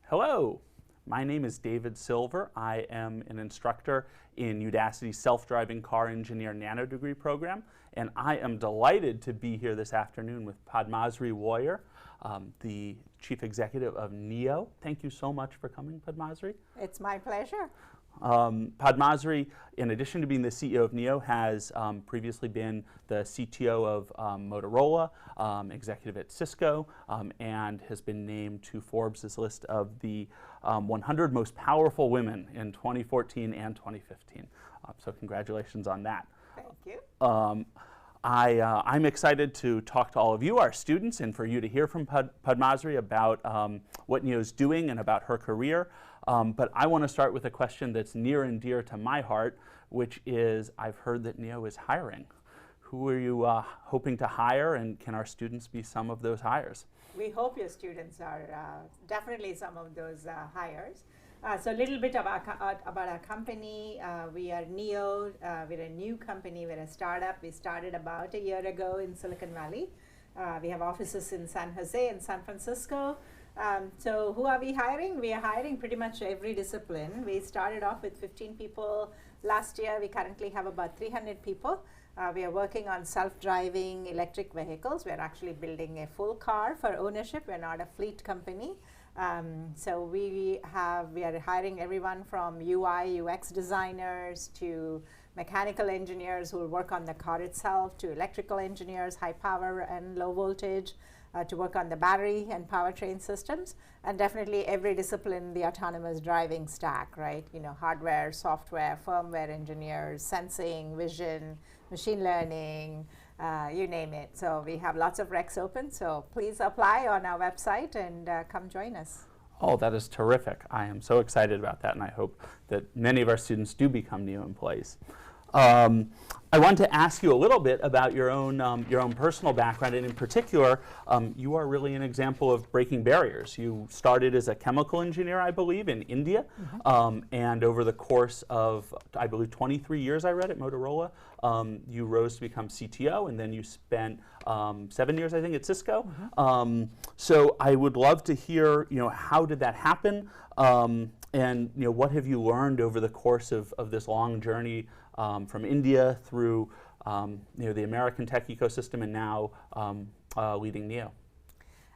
Hello, my name is David Silver. I am an instructor in Udacity's self-driving car engineer nano degree program, and I am delighted to be here this afternoon with Padmasree Warrior, the chief executive of NIO. Thank you so much for coming, Padmasree. It's my pleasure. Padmasree, in addition to being the CEO of NIO, has previously been the CTO of Motorola, executive at Cisco, and has been named to Forbes' list of the 100 most powerful women in 2014 and 2015. So congratulations on that. Thank you. I'm excited to talk to all of you, our students, and for you to hear from Padmasree about what NIO is doing and about her career. But I want to start with a question that's near and dear to my heart, which is, I've heard that NIO is hiring. Who are you hoping to hire, and can our students be some of those hires? We hope your students are definitely some of those hires. So a little bit about our company. We are NIO. We're a new company. We're a startup. We started about a year ago in Silicon Valley. We have offices in San Jose and San Francisco. So who are we hiring? We are hiring pretty much every discipline. We started off with 15 people last year. We currently have about 300 people. We are working on self-driving electric vehicles. We're actually building a full car for ownership. We're not a fleet company. So we are hiring everyone from UI, UX designers to mechanical engineers who will work on the car itself, to electrical engineers, high power and low voltage, to work on the battery and powertrain systems, and definitely every discipline, the autonomous driving stack, right? You know, hardware, software, firmware engineers, sensing, vision, machine learning, you name it. So we have lots of recs open, so please apply on our website and come join us. Oh, that is terrific. I am so excited about that, and I hope that many of our students do become NIO employees. I want to ask you a little bit about your own personal background, and in particular, you are really an example of breaking barriers. You started as a chemical engineer, I believe, in India, and over the course of, I believe, 23 years, I read, at Motorola, you rose to become CTO, and then you spent 7 years, I think, at Cisco. So I would love to hear, how did that happen, and what have you learned over the course of this long journey from India through the American tech ecosystem, and now leading NIO?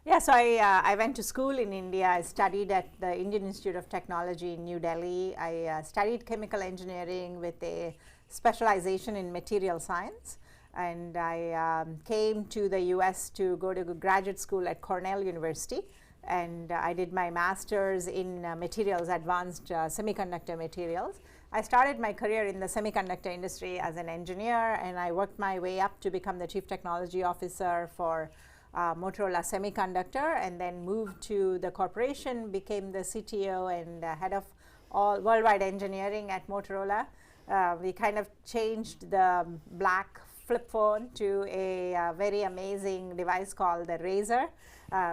Yeah, so I went to school in India. I studied at the Indian Institute of Technology in New Delhi. I studied chemical engineering with a specialization in material science. And I came to the US to go to graduate school at Cornell University. And I did my master's in materials, advanced semiconductor materials. I started my career in the semiconductor industry as an engineer, and I worked my way up to become the chief technology officer for Motorola Semiconductor, and then moved to the corporation, became the CTO and head of all worldwide engineering at Motorola. We kind of changed the black flip phone to a very amazing device called the Razr,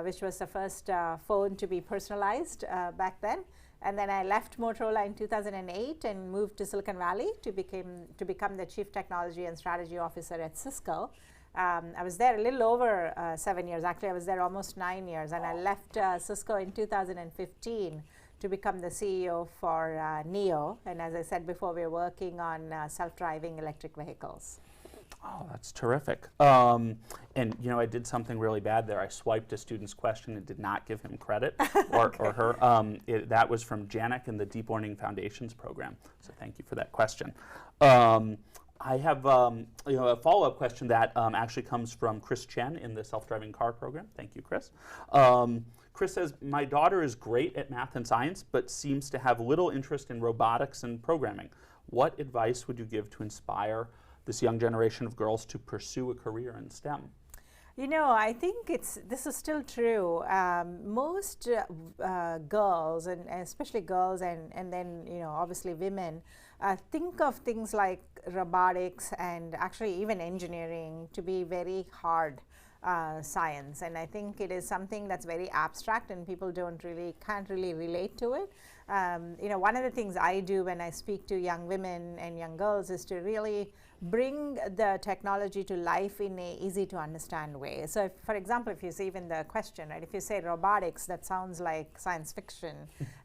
which was the first phone to be personalized back then. And then I left Motorola in 2008 and moved to Silicon Valley to become the Chief Technology and Strategy Officer at Cisco. I was there a little over 7 years. Actually, I was there almost 9 years. And I left Cisco in 2015 to become the CEO for NIO. And as I said before, we're working on self-driving electric vehicles. Oh, that's terrific. And I did something really bad there. I swiped a student's question and did not give him credit or her. That was from Janik in the Deep Learning Foundations program. So thank you for that question. I have a follow-up question that actually comes from Chris Chen in the self-driving car program. Thank you, Chris. Chris says, my daughter is great at math and science, but seems to have little interest in robotics and programming. What advice would you give to inspire this young generation of girls to pursue a career in STEM? I think this is still true. Most girls, and especially girls, and then obviously women, think of things like robotics and actually even engineering to be very hard science, and I think it is something that's very abstract and people can't really relate to it. One of the things I do when I speak to young women and young girls is to really bring the technology to life in a easy to understand way. So if, for example, if you see even the question, right, if you say robotics, that sounds like science fiction.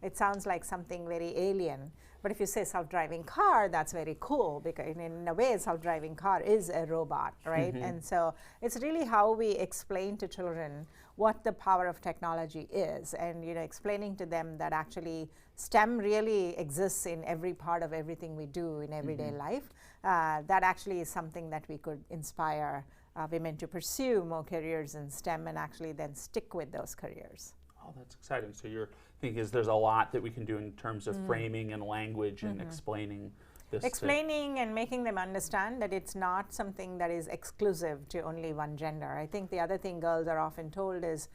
It sounds like something very alien. But if you say self-driving car, that's very cool, because in a way, a self-driving car is a robot, right? And so it's really how we explain to children what the power of technology is, and explaining to them that actually STEM really exists in every part of everything we do in everyday life. That actually is something that we could inspire women to pursue more careers in STEM and actually then stick with those careers. Oh, that's exciting. So your thinking is there's a lot that we can do in terms of framing and language and explaining this. Explaining and making them understand that it's not something that is exclusive to only one gender. I think the other thing girls are often told is,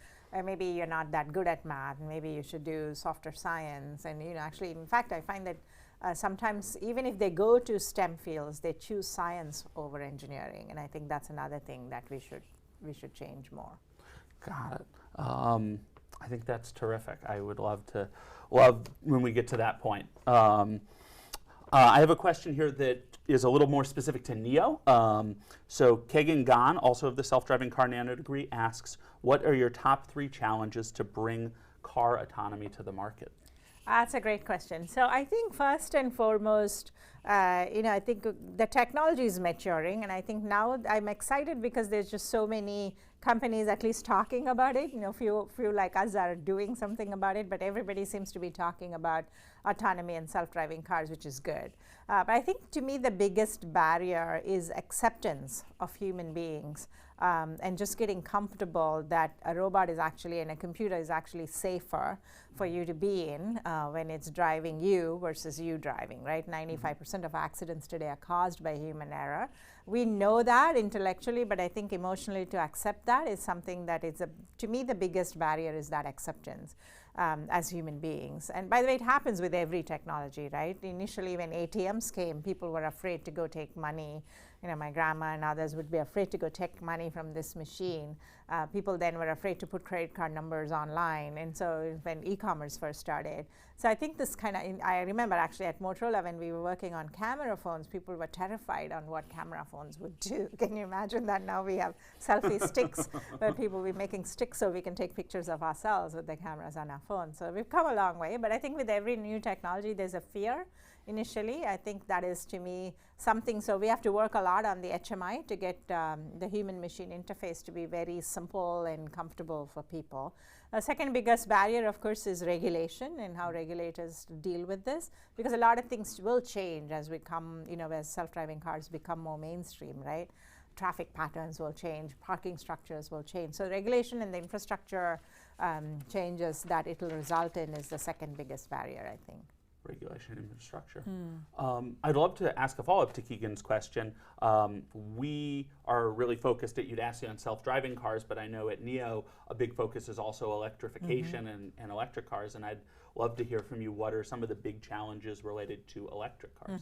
maybe you're not that good at math, maybe you should do softer science. And actually, in fact, I find that sometimes even if they go to STEM fields, they choose science over engineering. And I think that's another thing that we should change more. Got it. I think that's terrific. I would love when we get to that point. I have a question here that is a little more specific to NEO. So Kegan Gan, also of the self-driving car nano degree, asks, what are your top 3 challenges to bring car autonomy to the market? That's a great question. So I think first and foremost, I think the technology is maturing, and I think now I'm excited because there's just so many companies at least talking about it. Few like us are doing something about it, but everybody seems to be talking about autonomy and self-driving cars, which is good. But I think to me the biggest barrier is acceptance of human beings. And just getting comfortable that a robot is actually, and a computer is actually safer for you to be in when it's driving you versus you driving, right? 95% of accidents today are caused by human error. We know that intellectually, but I think emotionally to accept that is something that is, to me, the biggest barrier is that acceptance as human beings. And by the way, it happens with every technology, right? Initially, when ATMs came, people were afraid to go take money. My grandma and others would be afraid to go take money from this machine. People then were afraid to put credit card numbers online, and so when e-commerce first started. So I think this I remember actually at Motorola when we were working on camera phones, people were terrified on what camera phones would do. Can you imagine that? Now we have selfie sticks where people will be making sticks so we can take pictures of ourselves with the cameras on our phones. So we've come a long way, but I think with every new technology there's a fear. Initially, I think that is, to me, something. So we have to work a lot on the HMI to get the human-machine interface to be very simple and comfortable for people. The second biggest barrier, of course, is regulation and how regulators deal with this, because a lot of things will change as we come, as self-driving cars become more mainstream, right? Traffic patterns will change, parking structures will change. So regulation and the infrastructure changes that it will result in is the second biggest barrier, I think. Regulation and infrastructure. I'd love to ask a follow-up to Keegan's question. We are really focused at Udacity on self-driving cars, but I know at NEO a big focus is also electrification and electric cars, and I'd love to hear from you what are some of the big challenges related to electric cars.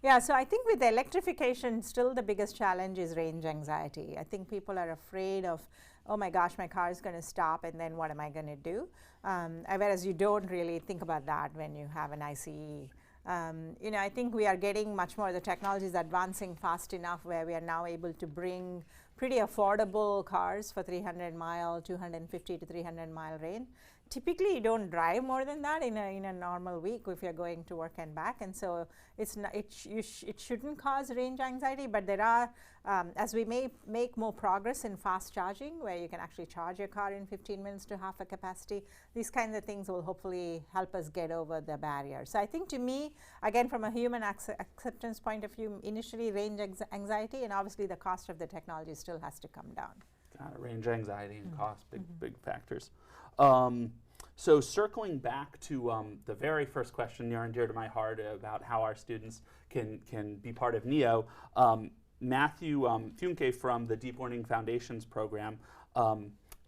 Yeah, so I think with the electrification, still the biggest challenge is range anxiety. I think people are afraid of, oh my gosh, my car is going to stop, and then what am I going to do? Whereas you don't really think about that when you have an ICE. I think we are getting much more, the technology is advancing fast enough where we are now able to bring pretty affordable cars for 300-mile, 250 to 300-mile range. Typically, you don't drive more than that in a normal week if you're going to work and back, and so it shouldn't cause range anxiety. But there are, as we may make more progress in fast charging, where you can actually charge your car in 15 minutes to half a capacity, these kinds of things will hopefully help us get over the barrier. So I think, to me, again, from a human acceptance point of view, initially range anxiety, and obviously the cost of the technology still has to come down. Range anxiety and cost, big factors. So circling back to the very first question near and dear to my heart about how our students can be part of NEO, Matthew Funke from the Deep Learning Foundations program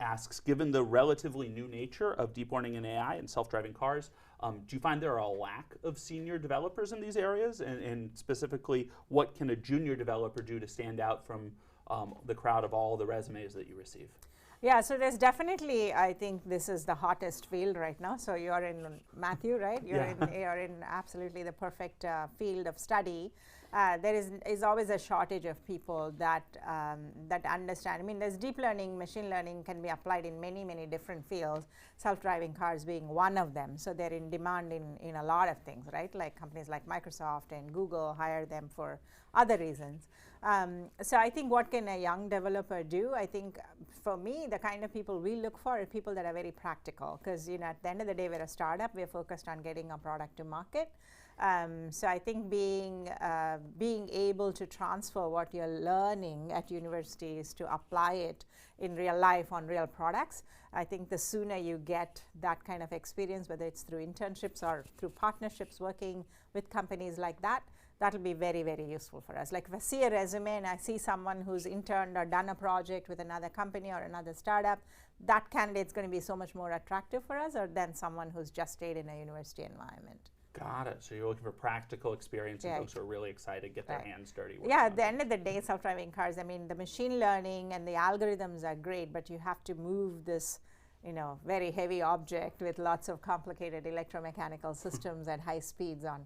asks, given the relatively new nature of deep learning and AI and self-driving cars, do you find there are a lack of senior developers in these areas? And specifically, what can a junior developer do to stand out from the crowd of all the resumes that you receive? Yeah, so there's definitely, I think this is the hottest field right now. So you're in, Matthew, right? You're in absolutely the perfect field of study. There is always a shortage of people that that understand. I mean, there's deep learning, machine learning can be applied in many, many different fields, self-driving cars being one of them. So they're in demand in a lot of things, right? Like companies like Microsoft and Google hire them for other reasons. So I think what can a young developer do? I think for me, the kind of people we look for are people that are very practical, because at the end of the day, we're a startup. We're focused on getting a product to market. So I think being able to transfer what you're learning at universities to apply it in real life on real products, I think the sooner you get that kind of experience, whether it's through internships or through partnerships working with companies like that, that'll be very, very useful for us. Like if I see a resume and I see someone who's interned or done a project with another company or another startup, that candidate's going to be so much more attractive for us than someone who's just stayed in a university environment. Got it. So you're looking for practical experience and folks who are really excited to get their hands dirty. Yeah, at the end of the day, self-driving cars, I mean, the machine learning and the algorithms are great, but you have to move this very heavy object with lots of complicated electromechanical systems at high speeds on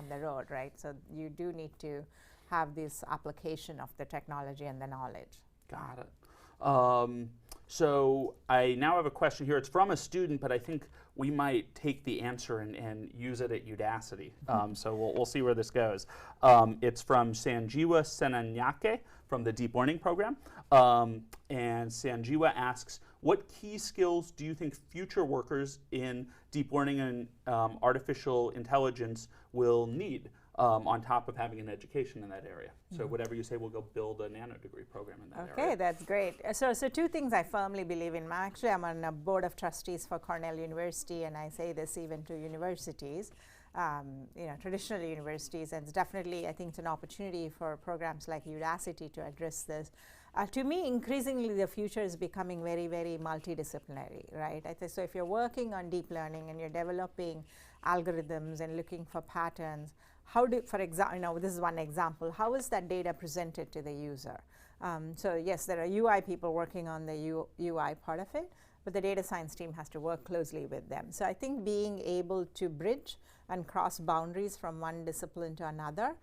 the road, right? So you do need to have this application of the technology and the knowledge. Got it. So I now have a question here. It's from a student, but I think we might take the answer and use it at Udacity. So we'll see where this goes. It's from Sanjiwa Senanyake from the Deep Learning program. And Sanjiwa asks, what key skills do you think future workers in deep learning and artificial intelligence will need on top of having an education in that area? So whatever you say, we'll go build a nano degree program in that area. Okay, that's great. So two things I firmly believe in. Actually, I'm on a board of trustees for Cornell University, and I say this even to universities, traditional universities, and it's definitely, I think it's an opportunity for programs like Udacity to address this. To me, increasingly, the future is becoming very, very multidisciplinary, right? So if you're working on deep learning and you're developing algorithms and looking for patterns, for example, this is one example, how is that data presented to the user? So yes, there are UI people working on the UI part of it, but the data science team has to work closely with them. So I think being able to bridge and cross boundaries from one discipline to another,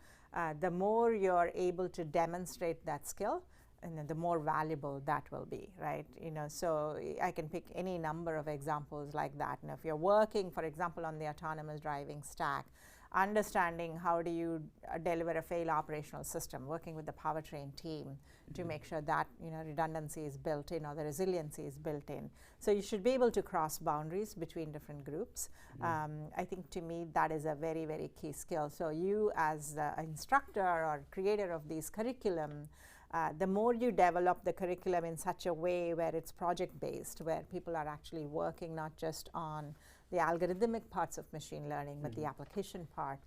the more you're able to demonstrate that skill, and the more valuable that will be, right? So I can pick any number of examples like that. And if you're working, for example, on the autonomous driving stack, understanding how do you deliver a fail operational system, working with the powertrain team to make sure that redundancy is built in or the resiliency is built in. So you should be able to cross boundaries between different groups. I think to me that is a very, very key skill. So you as the instructor or creator of these curriculum, the more you develop the curriculum in such a way where it's project-based, where people are actually working not just on the algorithmic parts of machine learning, but the application part,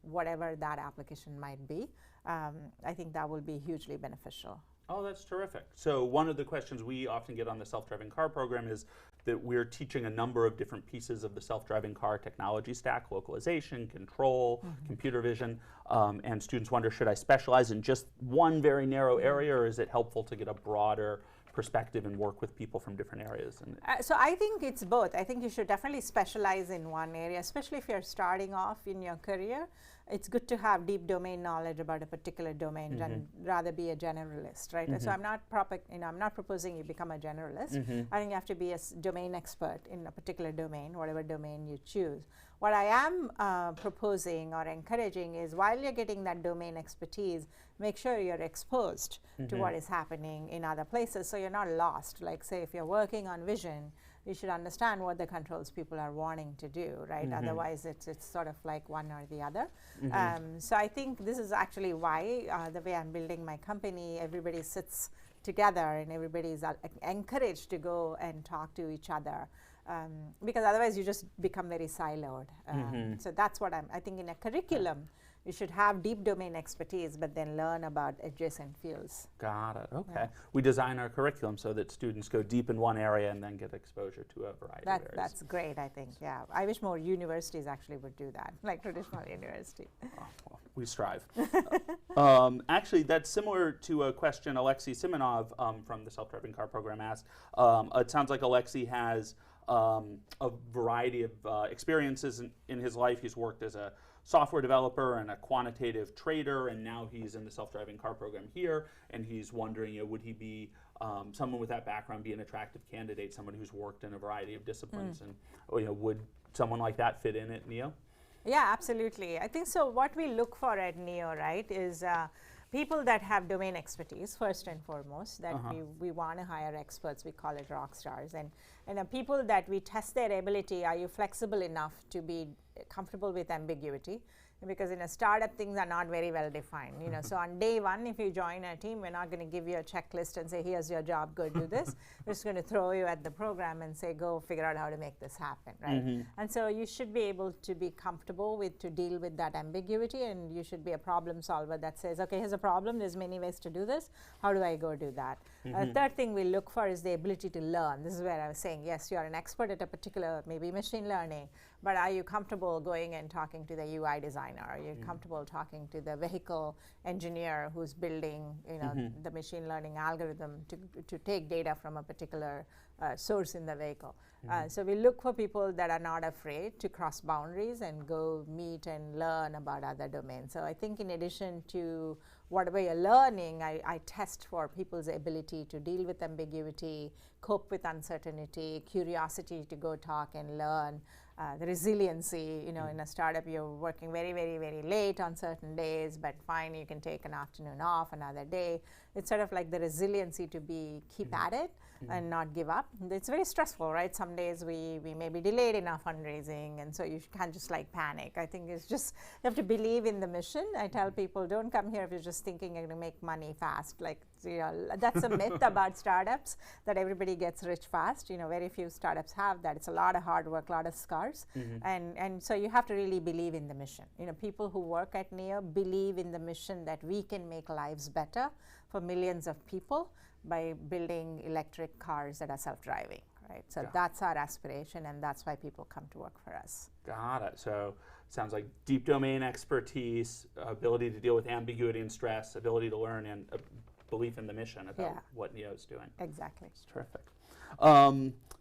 whatever that application might be, I think that will be hugely beneficial. Oh, that's terrific. So one of the questions we often get on the self-driving car program is that we're teaching a number of different pieces of the self-driving car technology stack: localization, control, computer vision, and students wonder, should I specialize in just one very narrow area, or is it helpful to get a broader perspective and work with people from different areas? So I think it's both. I think you should definitely specialize in one area, especially if you're starting off in your career. It's good to have deep domain knowledge about a particular domain and rather be a generalist, right? So I'm not I'm not proposing you become a generalist. I think you have to be a domain expert in a particular domain, whatever domain you choose. What I am proposing or encouraging is, while you're getting that domain expertise, make sure you're exposed to what is happening in other places so you're not lost. Like, say, if you're working on vision, you should understand what the controls people are wanting to do, right? Otherwise, it's sort of like one or the other. So I think this is actually why the way I'm building my company, everybody sits together and everybody is encouraged to go and talk to each other. Because otherwise you just become very siloed. So that's what I think in a curriculum, you should have deep domain expertise, but then learn about adjacent fields. Got it. Okay. Yeah. We design our curriculum so that students go deep in one area and then get exposure to a variety of areas. That's great, I think. Yeah, I wish more universities actually would do that, like traditional university. Well, we strive. Actually, that's similar to a question Alexei Simonov from the self-driving car program asked. It sounds like Alexei has a variety of experiences in his life. He's worked as a software developer and a quantitative trader, and now he's in the self-driving car program here, and he's wondering, would he be someone with that background be an attractive candidate, someone who's worked in a variety of disciplines, and would someone like that fit in at NEO? Yeah, absolutely. I think so. What we look for at NEO, right, is people that have domain expertise first and foremost. That we want to hire experts. We call it rock stars, and people that we test their ability. Are you flexible enough to be comfortable with ambiguity? Because in a startup, things are not very well defined. So on day one, if you join our team, we're not going to give you a checklist and say, here's your job, go do this. We're just going to throw you at the program and say, go figure out how to make this happen, right? And so you should be able to be comfortable to deal with that ambiguity, and you should be a problem solver that says, okay, here's a problem, there's many ways to do this, how do I go do that? Third thing we look for is the ability to learn. This is where I was saying, yes, you're an expert at a particular, maybe machine learning, but are you comfortable going and talking to the UI designer? Are you comfortable talking to the vehicle engineer who's building, the machine learning algorithm to take data from a particular source in the vehicle? So we look for people that are not afraid to cross boundaries and go meet and learn about other domains. So I think in addition to whatever you're learning, I test for people's ability to deal with ambiguity, cope with uncertainty, curiosity to go talk and learn, the resiliency. In a startup, you're working very, very, very late on certain days, but fine, you can take an afternoon off another day. It's sort of like the resiliency to keep at it and not give up. It's very stressful, right? Some days we may be delayed in our fundraising, and so you can't just panic. I think it's just, you have to believe in the mission. I tell people, don't come here if you're just thinking you're going to make money fast. That's a myth about startups, that everybody gets rich fast. Very few startups have that. It's a lot of hard work, a lot of scars. And so you have to really believe in the mission. People who work at NEO believe in the mission that we can make lives better for millions of people by building electric cars that are self-driving, right? So that's our aspiration, and that's why people come to work for us. Got it. So sounds like deep domain expertise, ability to deal with ambiguity and stress, ability to learn, and belief in the mission about what NEO is doing. Exactly. It's terrific.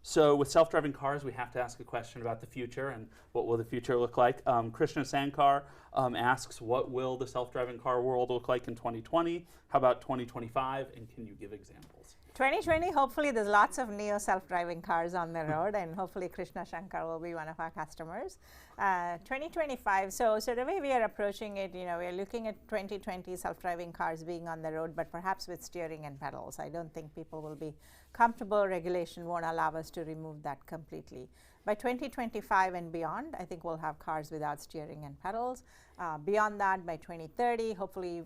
So with self-driving cars, we have to ask a question about the future and what will the future look like. Krishna Sankar asks, what will the self-driving car world look like in 2020? How about 2025? And can you give examples? 2020, hopefully there's lots of NEO self-driving cars on the road, and hopefully Krishna Shankar will be one of our customers. 2025, so the way we are approaching it, we're looking at 2020 self-driving cars being on the road, but perhaps with steering and pedals. I don't think people will be comfortable. Regulation won't allow us to remove that completely. By 2025 and beyond, I think we'll have cars without steering and pedals. Beyond that, by 2030, hopefully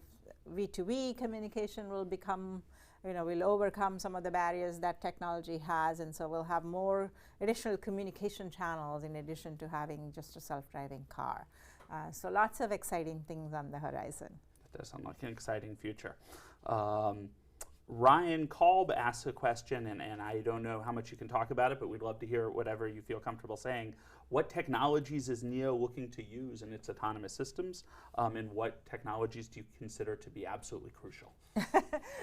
V2V communication will become, we'll overcome some of the barriers that technology has, and so we'll have more additional communication channels in addition to having just a self-driving car. So lots of exciting things on the horizon. That does sound like an exciting future. Ryan Kolb asks a question, and I don't know how much you can talk about it, but we'd love to hear whatever you feel comfortable saying. What technologies is NEO looking to use in its autonomous systems, and what technologies do you consider to be absolutely crucial?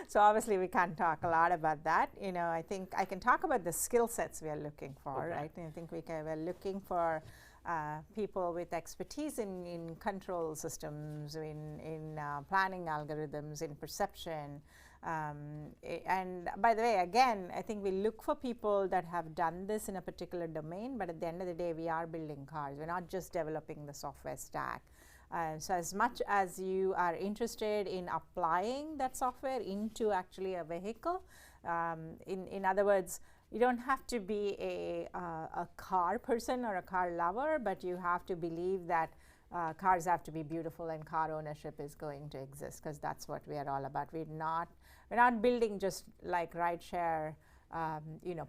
So obviously we can't talk a lot about that. I think I can talk about the skill sets we are looking for, right? And I think we're looking for people with expertise in control systems, in planning algorithms, in perception. And by the way, again, I think we look for people that have done this in a particular domain, but at the end of the day, we are building cars. We're not just developing the software stack. So as much as you are interested in applying that software into actually a vehicle, in other words, you don't have to be a car person or a car lover, but you have to believe that cars have to be beautiful and car ownership is going to exist, because that's what we are all about. We're not building just like rideshare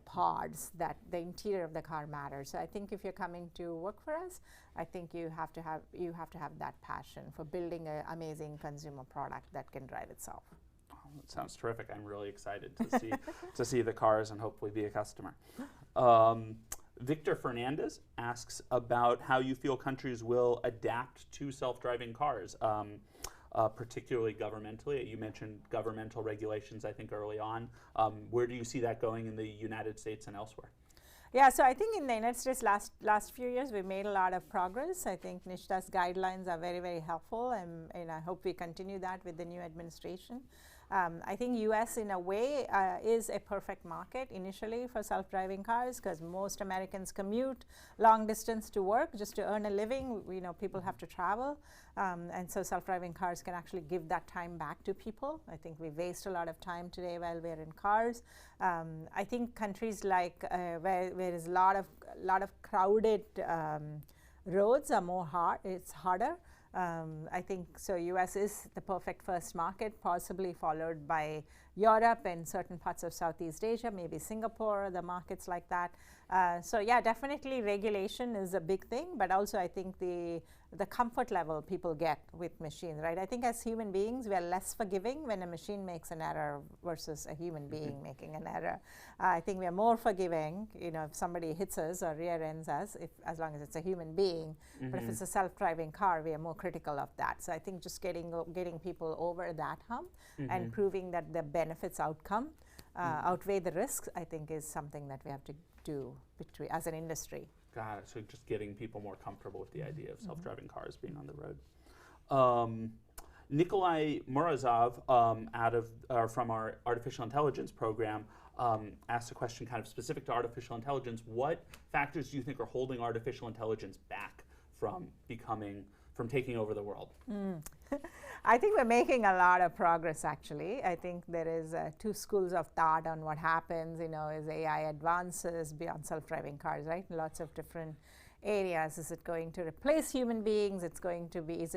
pods that the interior of the car matters. So I think if you're coming to work for us, I think you have to have that passion for building an amazing consumer product that can drive itself. Oh, that sounds terrific. I'm really excited to see the cars and hopefully be a customer. Victor Fernandez asks about how you feel countries will adapt to self-driving cars, particularly governmentally. You mentioned governmental regulations, I think, early on. Where do you see that going in the United States and elsewhere? Yeah, so I think in the United States last few years we made a lot of progress. I think NHTSA's guidelines are very, very helpful, and I hope we continue that with the new administration. I think US in a way is a perfect market initially for self-driving cars, because most Americans commute long distance to work just to earn a living. People have to travel, and so self-driving cars can actually give that time back to people. I think we waste a lot of time today while we're in cars. I think countries like where there's a lot of crowded roads are it's harder. I think so US is the perfect first market, possibly followed by Europe and certain parts of Southeast Asia, maybe Singapore, the markets like that. So yeah, definitely regulation is a big thing, but also I think the comfort level people get with machines, right? I think as human beings, we are less forgiving when a machine makes an error versus a human being making an error. I think we are more forgiving, if somebody hits us or rear ends us, as long as it's a human being. But if it's a self-driving car, we are more critical of that. So I think just getting people over that hump and proving that the benefits outweigh the risks, I think is something that we have to do as an industry. Got it. So just getting people more comfortable with the idea of self-driving cars being on the road. Nikolai Murazov, from our artificial intelligence program, asked a question kind of specific to artificial intelligence. What factors do you think are holding artificial intelligence back from taking over the world? I think we're making a lot of progress, actually. I think there is two schools of thought on what happens, as AI advances beyond self-driving cars, right? Lots of different areas. Is it going to replace human beings? Is it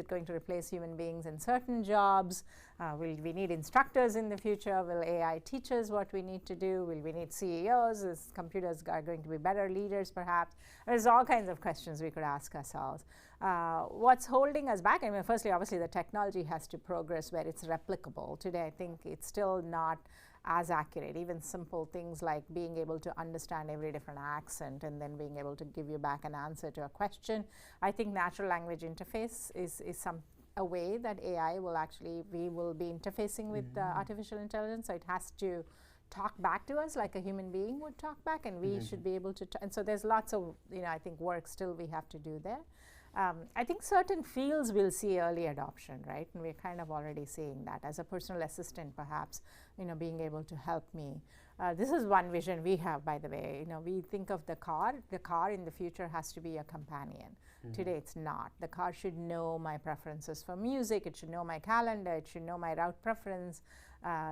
going to replace human beings in certain jobs? Will we need instructors in the future? Will AI teach us what we need to do? Will we need CEOs? Is computers are going to be better leaders, perhaps? There's all kinds of questions we could ask ourselves. What's holding us back? I mean, firstly, obviously, the technology has to progress where it's replicable. Today, I think it's still not as accurate. Even simple things like being able to understand every different accent and then being able to give you back an answer to a question. I think natural language interface is a way that we will be interfacing with artificial intelligence. So it has to talk back to us like a human being would talk back, and we should be able to. And so there's lots of I think work still we have to do there. I think certain fields will see early adoption, right? And we're kind of already seeing that. As a personal assistant, perhaps, being able to help me. This is one vision we have, by the way. We think of the car. The car in the future has to be a companion. Today, it's not. The car should know my preferences for music. It should know my calendar. It should know my route preference.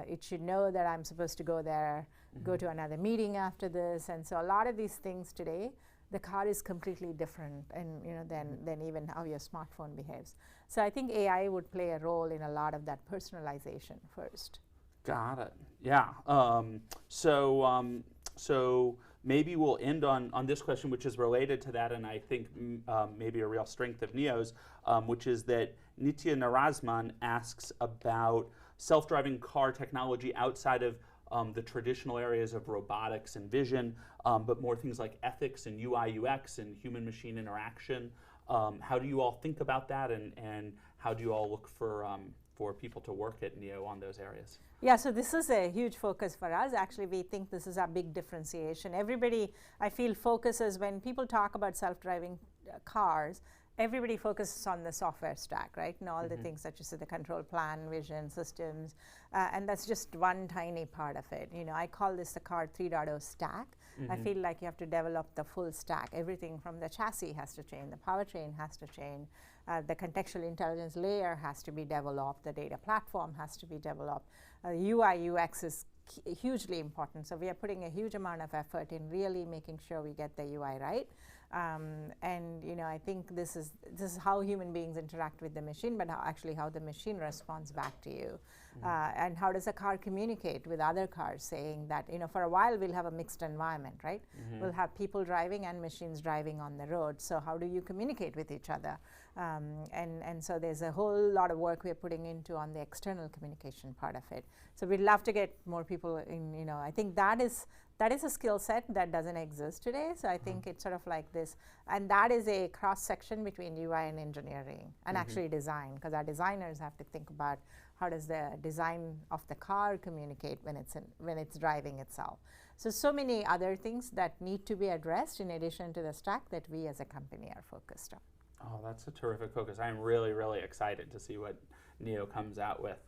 It should know that I'm supposed to go there, go to another meeting after this. And so a lot of these things today, the car is completely different, and than even how your smartphone behaves. So I think AI would play a role in a lot of that personalization first. Got it. Yeah. So maybe we'll end on this question, which is related to that, and I think maybe a real strength of NIO's, which is that Nitya Narazman asks about self-driving car technology outside of the traditional areas of robotics and vision, but more things like ethics and UI, UX and human-machine interaction. How do you all think about that, and how do you all look for people to work at NIO on those areas? Yeah, so this is a huge focus for us. Actually, we think this is a big differentiation. Everybody, I feel, focuses, when people talk about self-driving cars, everybody focuses on the software stack, right? And all the things that you said, the control plan, vision, systems, and that's just one tiny part of it. I call this the car 3.0 stack. I feel like you have to develop the full stack. Everything from the chassis has to change, the powertrain has to change, the contextual intelligence layer has to be developed, the data platform has to be developed. UI, UX is hugely important. So we are putting a huge amount of effort in really making sure we get the UI right. And I think this is how human beings interact with the machine, but how the machine responds back to you. And how does a car communicate with other cars, saying that, for a while we'll have a mixed environment, right? We'll have people driving and machines driving on the road. So how do you communicate with each other? And so there's a whole lot of work we're putting into on the external communication part of it. So we'd love to get more people in, I think that is a skill set that doesn't exist today. So I think it's sort of like this, and that is a cross section between UI and engineering and actually design, because our designers have to think about how does the design of the car communicate when it's driving itself. So many other things that need to be addressed in addition to the stack that we as a company are focused on. Oh, that's a terrific focus. I'm really, really excited to see what NEO comes out with,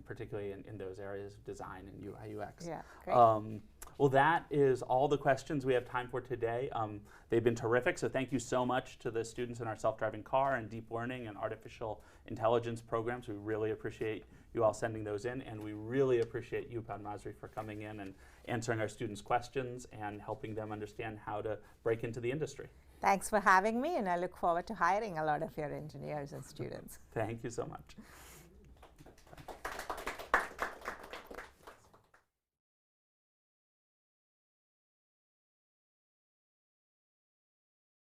particularly in those areas of design and UI, UX. Yeah, great. Well, that is all the questions we have time for today. They've been terrific, so thank you so much to the students in our self-driving car and deep learning and artificial intelligence programs. We really appreciate you all sending those in, and we really appreciate you, Padmasree, for coming in and answering our students' questions and helping them understand how to break into the industry. Thanks for having me, and I look forward to hiring a lot of your engineers and students. Thank you so much.